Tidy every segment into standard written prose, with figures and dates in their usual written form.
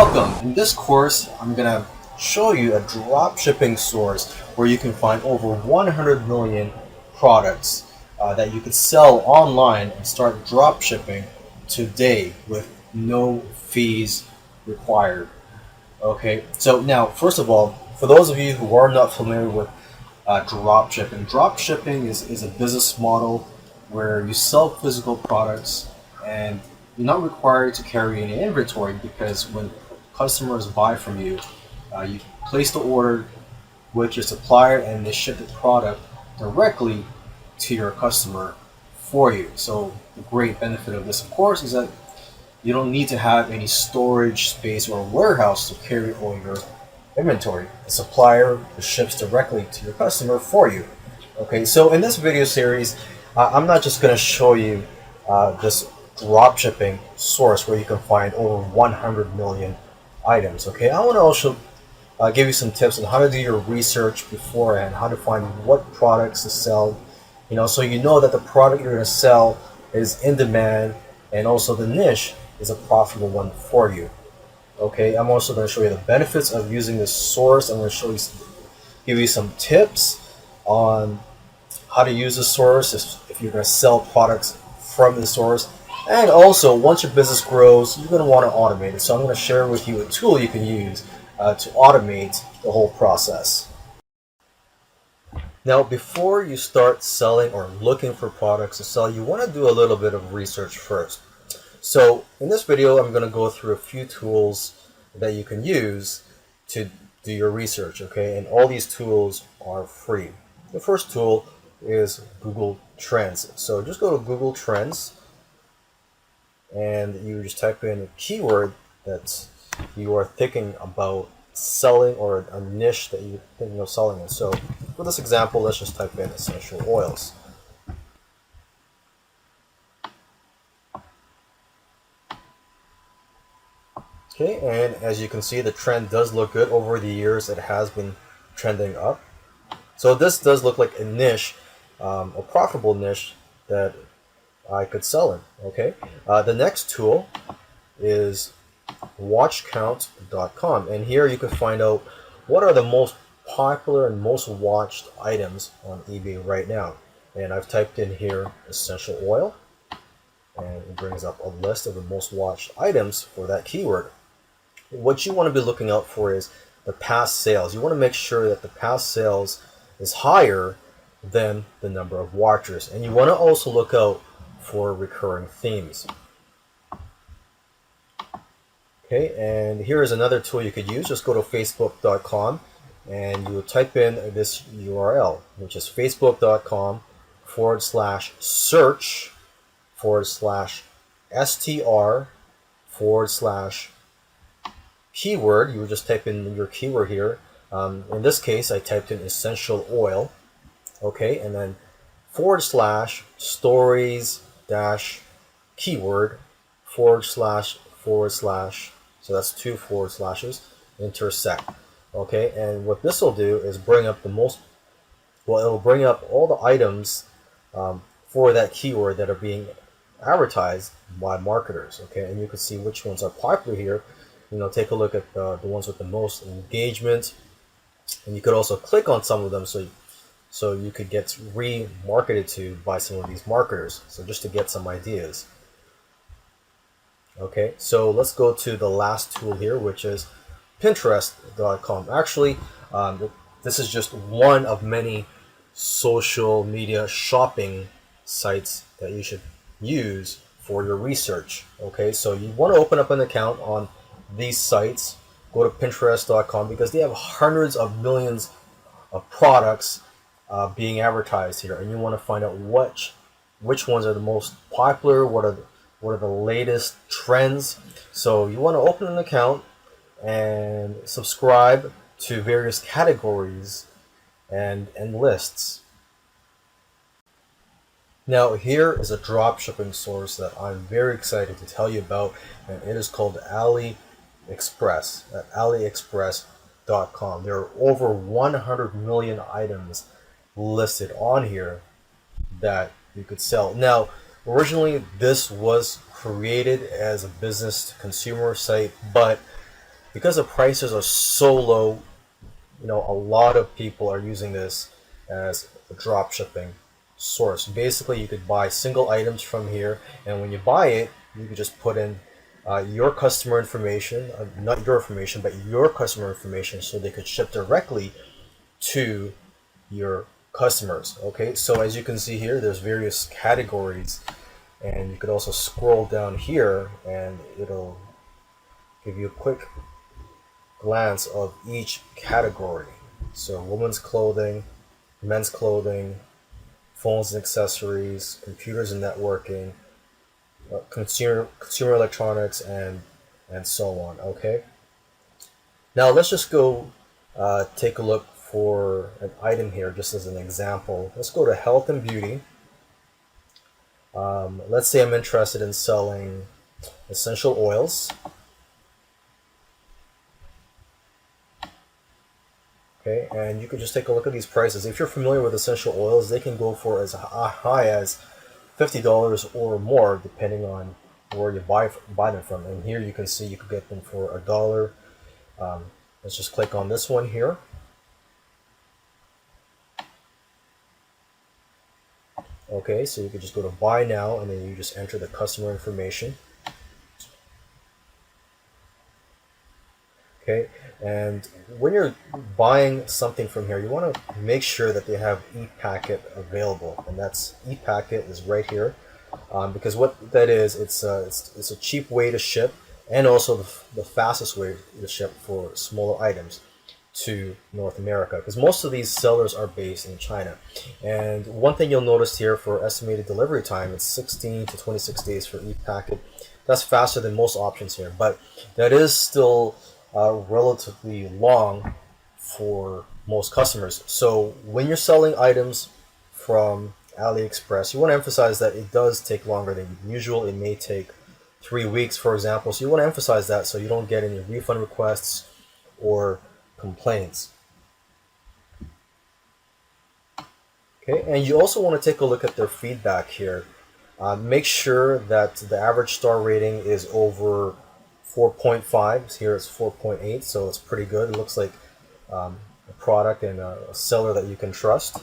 Welcome! In this course, I'm going to show you a dropshipping source where you can find over 100 million products that you could sell online and start dropshipping today with no fees required. Okay, so now, first of all, for those of you who are not familiar with dropshipping is a business model where you sell physical products and you're not required to carry any inventory because when customers buy from you, you place the order with your supplier and they ship the product directly to your customer for you. So the great benefit of this, of course, is that you don't need to have any storage space or warehouse to carry all your inventory. The supplier ships directly to your customer for you. Okay, so in this video series, I'm not just going to show you this dropshipping source where you can find over 100 million items. Okay, I want to also give you some tips on how to do your research beforehand, how to find what products to sell, so you know that the product you're going to sell is in demand and also the niche is a profitable one for you. Okay, I'm also going to show you the benefits of using this source. I'm going to give you some tips on how to use the source if you're going to sell products from the source. And also, once your business grows, you're going to want to automate it. So I'm going to share with you a tool you can use to automate the whole process. Now, before you start selling or looking for products to sell, you want to do a little bit of research first. So in this video, I'm going to go through a few tools that you can use to do your research, okay? And all these tools are free. The first tool is Google Trends. So just go to Google Trends and you just type in a keyword that you are thinking about selling or a niche that you're thinking of selling in. So for this example, let's just type in essential oils. Okay, and as you can see, the trend does look good. Over the years, it has been trending up. So this does look like a niche, a profitable niche that I could sell in. Okay, the next tool is watchcount.com, and here you can find out what are the most popular and most watched items on eBay right now. And I've typed in here essential oil, and it brings up a list of the most watched items for that keyword. What you want to be looking out for is the past sales. You want to make sure that the past sales is higher than the number of watchers. And you want to also look out for recurring themes. Okay, and here is another tool you could use. Just go to facebook.com and you will type in this URL, which is facebook.com/search/str/keyword. You would just type in your keyword here. In this case, I typed in essential oil. Okay, and then /stories-keyword // so that's 2 forward slashes intersect. Okay, and what this will do is bring up it will bring up all the items for that keyword that are being advertised by marketers. Okay, and you can see which ones are popular here. Take a look at the ones with the most engagement, and you could also click on some of them so you could get remarketed to by some of these marketers. So just to get some ideas. Okay, so let's go to the last tool here, which is Pinterest.com. Actually, this is just one of many social media shopping sites that you should use for your research. Okay, so you want to open up an account on these sites. Go to Pinterest.com because they have hundreds of millions of products being advertised here, and you want to find out which ones are the most popular, what are the latest trends. So you want to open an account and subscribe to various categories and lists. Now here is a dropshipping source that I'm very excited to tell you about, and it is called AliExpress at aliexpress.com. There are over 100 million items listed on here that you could sell. Now, originally this was created as a business to consumer site, but because the prices are so low, a lot of people are using this as a drop shipping source. Basically, you could buy single items from here, and when you buy it, you could just put in your customer information, not your information, but your customer information, so they could ship directly to your customers. Okay, so as you can see here, there's various categories, and you could also scroll down here, and it'll give you a quick glance of each category. So women's clothing, men's clothing, phones and accessories, computers and networking, consumer electronics, and so on. Okay. Now let's just go take a look for an item here, just as an example. Let's go to health and beauty. Let's say I'm interested in selling essential oils. Okay, and you can just take a look at these prices. If you're familiar with essential oils, they can go for as high as $50 or more, depending on where you buy them from. And here you can see you could get them for $1. Let's just click on this one here. Okay, so you could just go to buy now, and then you just enter the customer information. Okay, and when you're buying something from here, you want to make sure that they have e-packet available, and that's e-packet is right here, because what that is, it's a cheap way to ship, and also the fastest way to ship for smaller items to North America, because most of these sellers are based in China. And one thing you'll notice here for estimated delivery time, it's 16 to 26 days for e-packet. That's faster than most options here, but that is still relatively long for most customers. So when you're selling items from AliExpress, you want to emphasize that it does take longer than usual. It may take 3 weeks, for example. So you want to emphasize that so you don't get any refund requests or complaints. Okay, and you also want to take a look at their feedback here. Make sure that the average star rating is over 4.5. Here it's 4.8, so it's pretty good. It looks like a product and a seller that you can trust.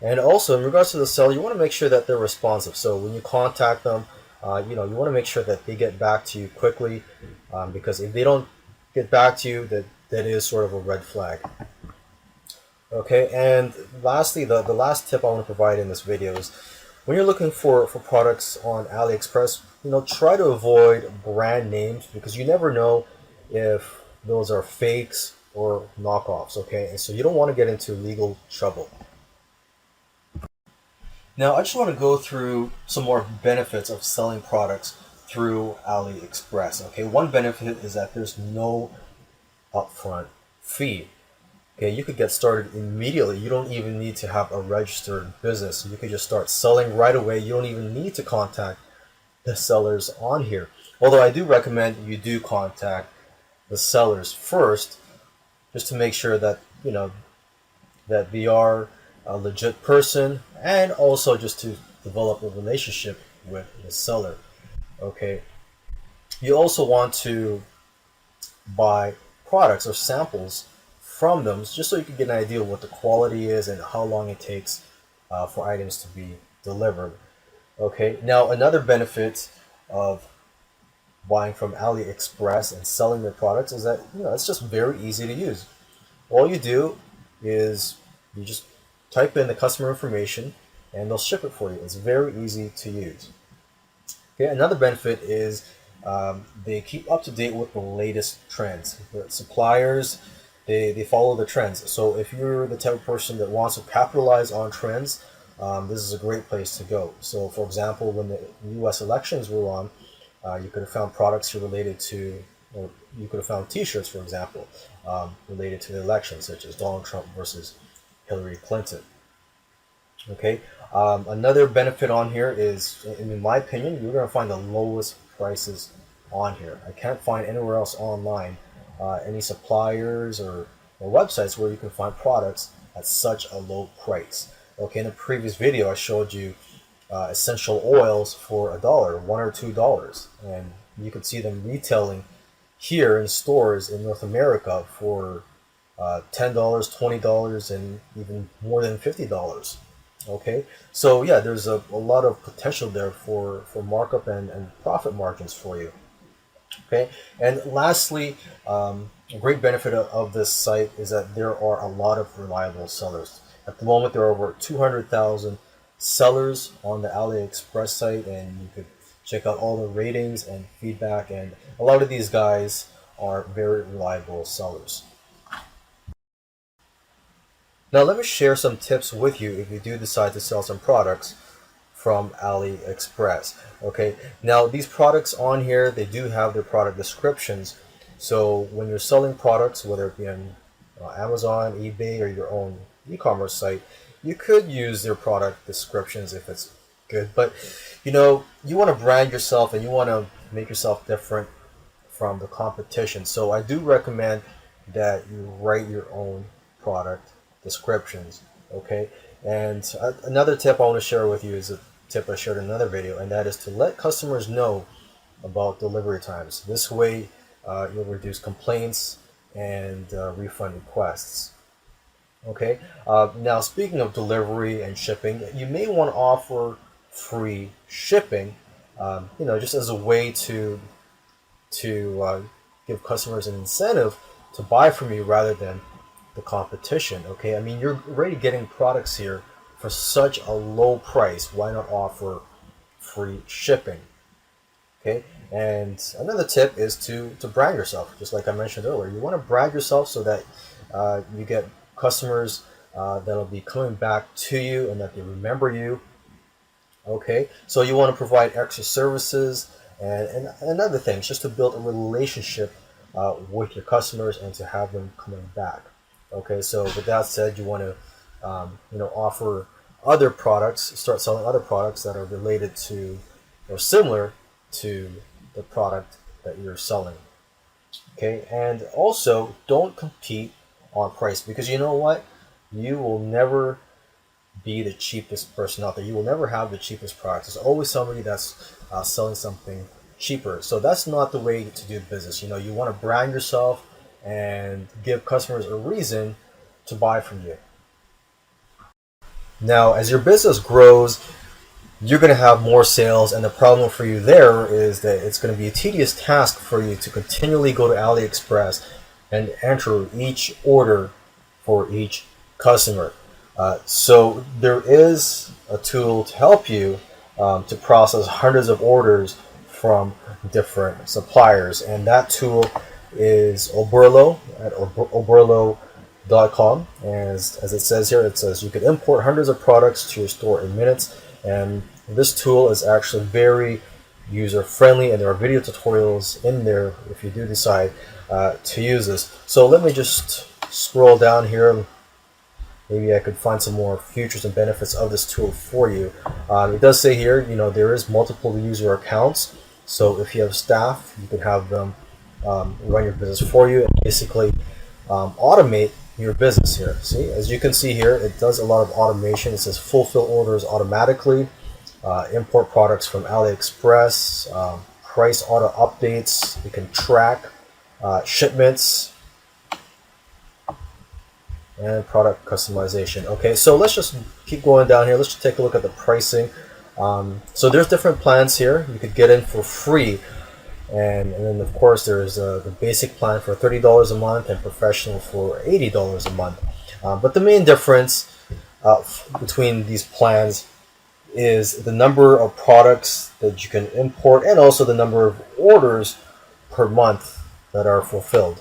And also, in regards to the seller, you want to make sure that they're responsive. So when you contact them, you want to make sure that they get back to you quickly, because if they don't get back to you, that is sort of a red flag. Okay, and lastly, the last tip I want to provide in this video is when you're looking for products on AliExpress, try to avoid brand names, because you never know if those are fakes or knockoffs. Okay, and so you don't want to get into legal trouble. Now, I just want to go through some more benefits of selling products through AliExpress. Okay, one benefit is that there's no upfront fee. Okay, you could get started immediately. You don't even need to have a registered business. You could just start selling right away. You don't even need to contact the sellers on here. Although I do recommend you do contact the sellers first, just to make sure that that they are a legit person, and also just to develop a relationship with the seller. Okay, you also want to buy products or samples from them, just so you can get an idea of what the quality is and how long it takes for items to be delivered. Okay, now another benefit of buying from AliExpress and selling their products is that it's just very easy to use. All you do is you just type in the customer information and they'll ship it for you. It's very easy to use. Okay, another benefit is they keep up to date with the latest trends. The suppliers, they follow the trends. So if you're the type of person that wants to capitalize on trends, this is a great place to go. So for example, when the US elections were on, you could have found products related to, or you could have found t-shirts, for example, related to the election, such as Donald Trump versus Hillary Clinton. Okay, another benefit on here is, in my opinion, you're going to find the lowest prices on here. I can't find anywhere else online any suppliers or websites where you can find products at such a low price. Okay, in the previous video I showed you essential oils for $1, $1 or $2, and you could see them retailing here in stores in North America for $10, $20, and even more than $50. Okay, so yeah, there's a lot of potential there for markup and profit margins for you. Okay, and lastly, a great benefit of this site is that there are a lot of reliable sellers. At the moment, there are over 200,000 sellers on the AliExpress site, and you could check out all the ratings and feedback. And a lot of these guys are very reliable sellers. Now, let me share some tips with you if you do decide to sell some products from AliExpress. Okay, now these products on here, they do have their product descriptions. So when you're selling products, whether it be on Amazon, eBay, or your own e-commerce site, you could use their product descriptions if it's good. But you want to brand yourself and you want to make yourself different from the competition. So I do recommend that you write your own product descriptions. Okay, and another tip I want to share with you is a tip I shared in another video, and that is to let customers know about delivery times. This way, you'll reduce complaints and refund requests. Okay, now speaking of delivery and shipping, you may want to offer free shipping, just as a way to give customers an incentive to buy from you rather than the competition. Okay, I mean, you're already getting products here for such a low price. Why not offer free shipping? Okay, and another tip is to brand yourself. Just like I mentioned earlier, you want to brand yourself so that you get customers that'll be coming back to you and that they remember you. Okay, so you want to provide extra services and other things just to build a relationship with your customers and to have them coming back. Okay, so with that said, you want to offer other products, start selling other products that are related to or similar to the product that you're selling. Okay, and also don't compete on price, because you know what? You will never be the cheapest person out there. You will never have the cheapest products. There's always somebody that's selling something cheaper. So that's not the way to do business. You want to brand yourself and give customers a reason to buy from you. Now, as your business grows, you're going to have more sales, and the problem for you there is that it's going to be a tedious task for you to continually go to AliExpress and enter each order for each customer. So there is a tool to help you to process hundreds of orders from different suppliers, and that tool is Oberlo at oberlo.com. As it says here, it says you can import hundreds of products to your store in minutes, and this tool is actually very user friendly, and there are video tutorials in there if you do decide to use this. So let me just scroll down here. Maybe I could find some more features and benefits of this tool for you. It does say here, there is multiple user accounts. So if you have staff, you can have them run your business for you and basically automate your business here. See, as you can see here, it does a lot of automation. It says fulfill orders automatically, import products from AliExpress, price auto updates. You can track shipments, and product customization. Okay, so let's just keep going down here. Let's just take a look at the pricing. So there's different plans here. You could get in for free, and then of course there's the basic plan for $30 a month and professional for $80 a month. But the main difference between these plans is the number of products that you can import and also the number of orders per month that are fulfilled.